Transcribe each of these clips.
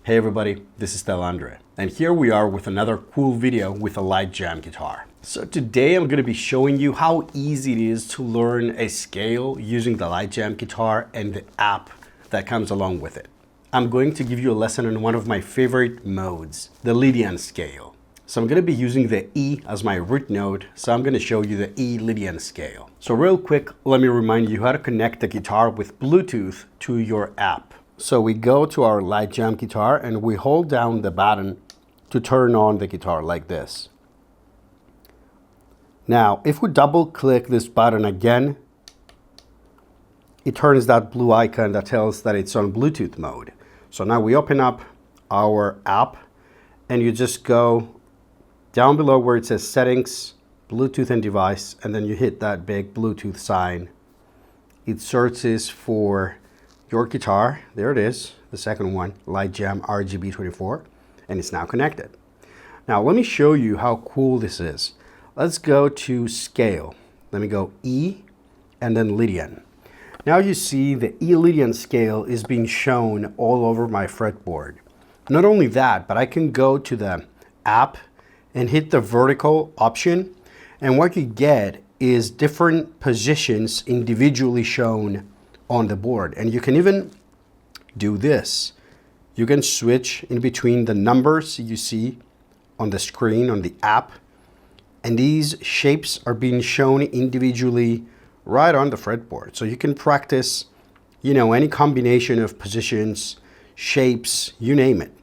Hey everybody, this is Stel, and here we are with another cool video with a litejam guitar. So today I'm going to be showing you how easy it is to learn a scale using the litejam guitar and the app that comes along with it. I'm going to give you a lesson on one of my favorite modes, the Lydian scale. So I'm going to be using the E as my root note, so I'm going to show you the E Lydian scale. So real quick, let me remind you how to connect the guitar with Bluetooth to your app. So we go to our litejam guitar and we hold down the button to turn on the guitar like this. Now, if we double click this button again, it turns that blue icon that tells that it's on Bluetooth mode. So now we open up our app and you just go down below where it says settings, Bluetooth and device, and then you hit that big Bluetooth sign. It searches for your guitar, there it is, the second one, litejam RGB24, and it's now connected. Now let me show you how cool this is. Let's go to scale. Let me go E and then Lydian. Now you see the E Lydian scale is being shown all over my fretboard. Not only that, but I can go to the app and hit the vertical option, and what you get is different positions individually shown on the board. And you can even do this. You can switch in between the numbers you see on the screen on the app, and these shapes are being shown individually right on the fretboard. So you can practice, any combination of positions, shapes, you name it.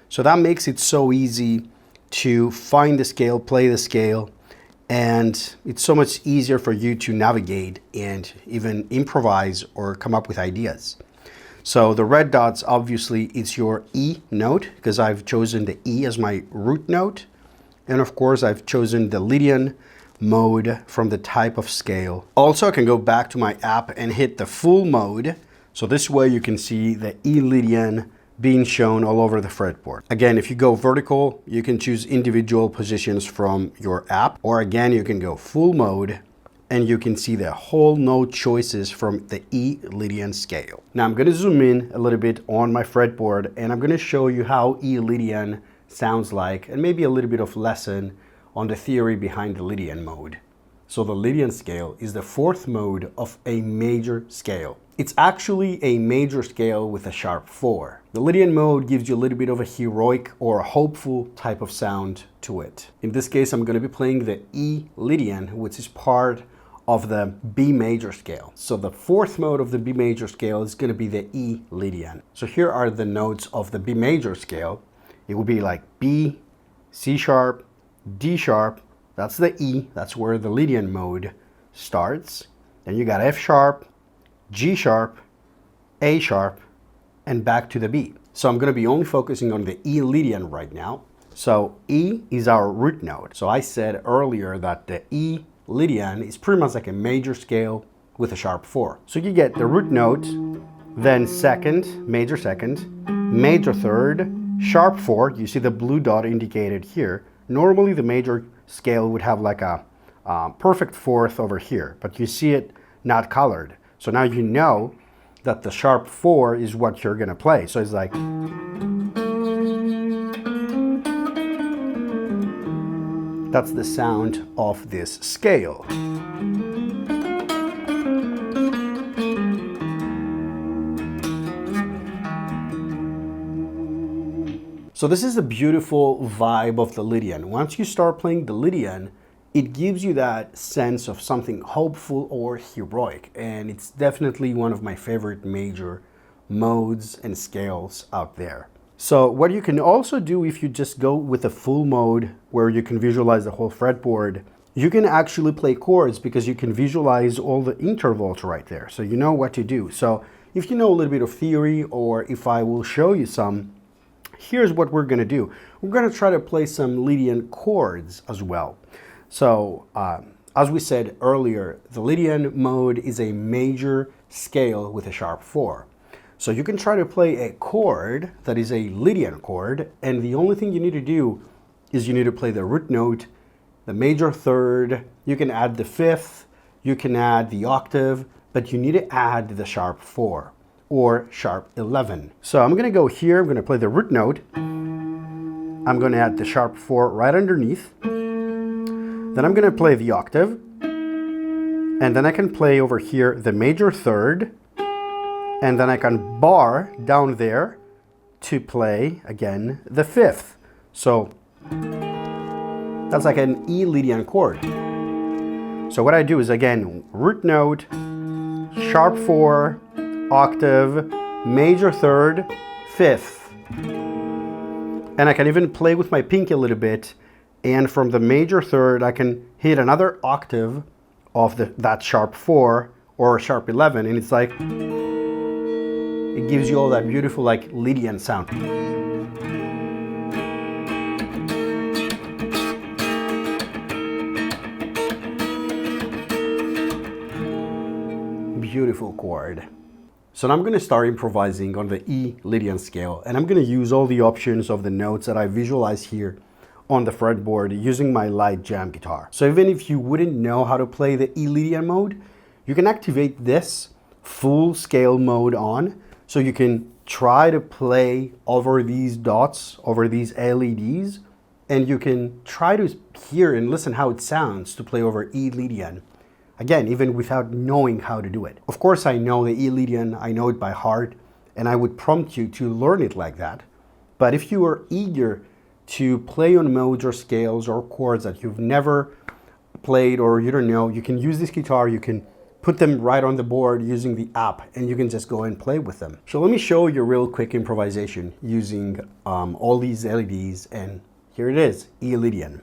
So that makes it so easy to find the scale, play the scale, and it's so much easier for you to navigate and even improvise or come up with ideas. So the red dots, obviously, it's your E note because I've chosen the E as my root note. And of course, I've chosen the Lydian mode from the type of scale. Also, I can go back to my app and hit the full mode. So this way you can see the E Lydian being shown all over the fretboard. Again, if you go vertical, you can choose individual positions from your app, or again, you can go full mode and you can see the whole note choices from the E Lydian scale. Now I'm going to zoom in a little bit on my fretboard and I'm going to show you how E Lydian sounds like, and maybe a little bit of lesson on the theory behind the Lydian mode. So the Lydian scale is the fourth mode of a major scale. It's actually a major scale with a sharp 4. The Lydian mode gives you a little bit of a heroic or a hopeful type of sound to it. In this case, I'm going to be playing the E Lydian, which is part of the B major scale. So the fourth mode of the B major scale is going to be the E Lydian. So here are the notes of the B major scale. It will be like B, C sharp, D sharp, that's the E, that's where the Lydian mode starts. Then you got F sharp, G sharp, A sharp, and back to the B. So I'm going to be only focusing on the E Lydian right now. So E is our root note. So I said earlier that the E Lydian is pretty much like a major scale with a sharp 4. So you get the root note, then second, major third, sharp 4. You see the blue dot indicated here. Normally the major scale would have like a perfect fourth over here, but you see it not colored. So now you know that the sharp 4 is what you're gonna play. So it's like, that's the sound of this scale. So this is the beautiful vibe of the Lydian. Once you start playing the Lydian, it gives you that sense of something hopeful or heroic, and it's definitely one of my favorite major modes and scales out there. So what you can also do if you just go with a full mode where you can visualize the whole fretboard, you can actually play chords because you can visualize all the intervals right there. So you know what to do. So if you know a little bit of theory, or if I will show you some, here's what we're going to do. We're going to try to play some Lydian chords as well. So as we said earlier, the Lydian mode is a major scale with a sharp 4. So you can try to play a chord that is a Lydian chord, and the only thing you need to do is you need to play the root note, the major third, you can add the fifth, you can add the octave, but you need to add the sharp 4. or sharp 11. So I'm going to go here, I'm going to play the root note. I'm going to add the sharp 4 right underneath. Then I'm going to play the octave. And then I can play over here the major third. And then I can bar down there to play, again, the 5th. So that's like an E Lydian chord. So what I do is, again, root note, sharp 4, octave, major third, 5th. And I can even play with my pinky a little bit. And from the major third, I can hit another octave of that sharp 4 or sharp 11. And it's like, it gives you all that beautiful, like, Lydian sound. Beautiful chord. So now I'm going to start improvising on the E Lydian scale, and I'm going to use all the options of the notes that I visualize here on the fretboard using my litejam guitar. So even if you wouldn't know how to play the E Lydian mode, you can activate this full scale mode on, so you can try to play over these dots, over these LEDs, and you can try to hear and listen how it sounds to play over E Lydian. Again, even without knowing how to do it. Of course, I know the E Lydian, I know it by heart, and I would prompt you to learn it like that. But if you are eager to play on modes or scales or chords that you've never played or you don't know, you can use this guitar, you can put them right on the board using the app, and you can just go and play with them. So let me show you a real quick improvisation using all these LEDs, and here it is, E Lydian.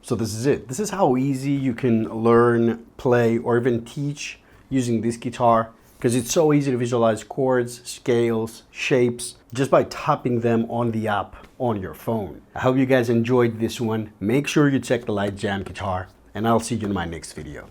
So this is it. This is how easy you can learn, play, or even teach using this guitar, because it's so easy to visualize chords, scales, shapes, just by tapping them on the app on your phone. I hope you guys enjoyed this one. Make sure you check the litejam guitar, and I'll see you in my next video.